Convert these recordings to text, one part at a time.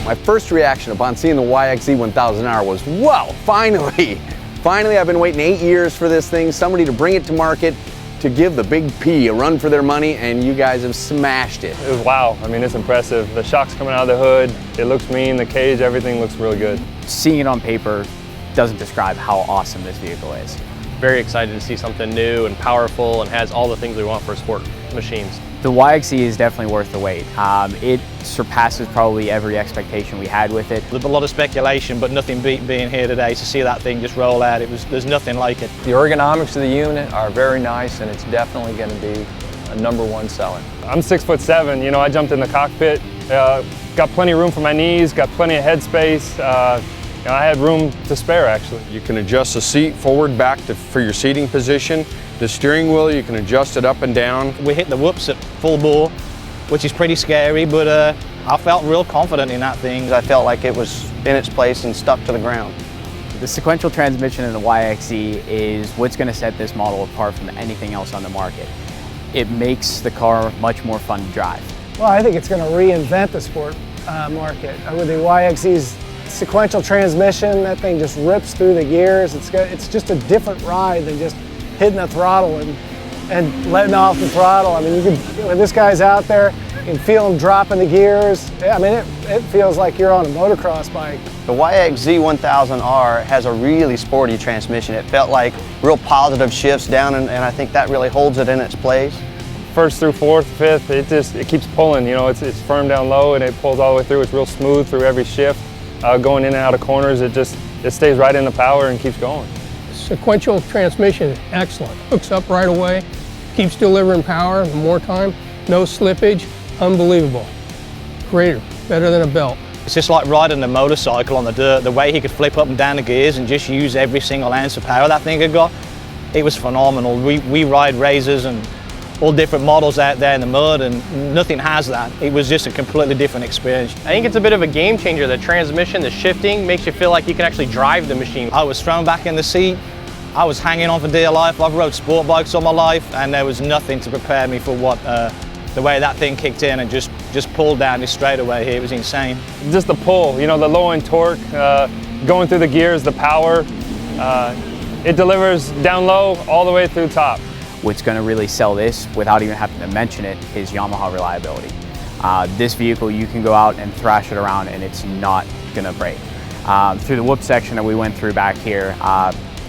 My first reaction upon seeing the YXZ1000R was, wow, finally! Finally, I've been waiting 8 years for this thing, somebody to bring it to market, to give the big P a run for their money, and you guys have smashed it. It was wow. I mean, it's impressive. The shock's coming out of the hood. It looks mean, the cage, everything looks really good. Seeing it on paper doesn't describe how awesome this vehicle is. Very excited to see something new and powerful and has all the things we want for sport machines. The YXZ is definitely worth the wait. It surpasses probably every expectation we had with it. There's a lot of speculation, but nothing beat being here today to see that thing just roll out. There's nothing like it. The ergonomics of the unit are very nice, and it's definitely going to be a #1 seller. I'm 6'7", you know, I jumped in the cockpit, got plenty of room for my knees, got plenty of headspace. You know, I had room to spare, actually. You can adjust the seat forward, back for your seating position. The steering wheel, you can adjust it up and down. We hit the whoops at full bore, which is pretty scary, but I felt real confident in that thing. I felt like it was in its place and stuck to the ground. The sequential transmission in the YXZ is what's going to set this model apart from anything else on the market. It makes the car much more fun to drive. Well, I think it's going to reinvent the sport market. With the YXZ's sequential transmission, that thing just rips through the gears. It's just a different ride than just hitting the throttle and letting off the throttle. I mean, when this guy's out there, you can feel him dropping the gears. I mean, it feels like you're on a motocross bike. The YXZ1000R has a really sporty transmission. It felt like real positive shifts down, and I think that really holds it in its place. First through fourth, fifth, it keeps pulling. You know, it's firm down low and it pulls all the way through. It's real smooth through every shift. Going in and out of corners, it stays right in the power and keeps going. Sequential transmission is excellent. Hooks up right away, keeps delivering power more time, no slippage, unbelievable. Greater, better than a belt. It's just like riding a motorcycle on the dirt. The way he could flip up and down the gears and just use every single ounce of power that thing had got, it was phenomenal. We ride razors and all different models out there in the mud, and nothing has that. It was just a completely different experience. I think it's a bit of a game changer. The transmission, the shifting, makes you feel like you can actually drive the machine. I was thrown back in the seat. I was hanging on for dear life. I've rode sport bikes all my life, and there was nothing to prepare me for what the way that thing kicked in and just pulled down this straightaway here. It was insane. Just the pull, you know, the low end torque, going through the gears, the power. It delivers down low all the way through top. What's going to really sell this, without even having to mention it, is Yamaha reliability. This vehicle, you can go out and thrash it around and it's not going to break. Through the whoop section that we went through back here,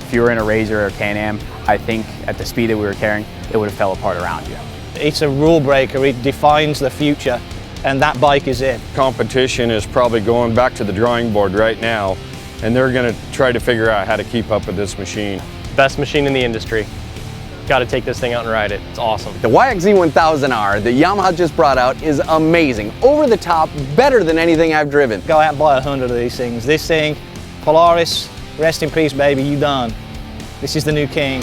if you were in a Razor or Can-Am, I think at the speed that we were carrying, it would have fell apart around you. It's a rule breaker. It defines the future, and that bike is it. Competition is probably going back to the drawing board right now, and they're going to try to figure out how to keep up with this machine. Best machine in the industry. Got to take this thing out and ride it. It's awesome. The YXZ1000R that Yamaha just brought out is amazing. Over the top, better than anything I've driven. Go out and buy 100 of these things. This thing, Polaris, rest in peace, baby, you done. This is the new king.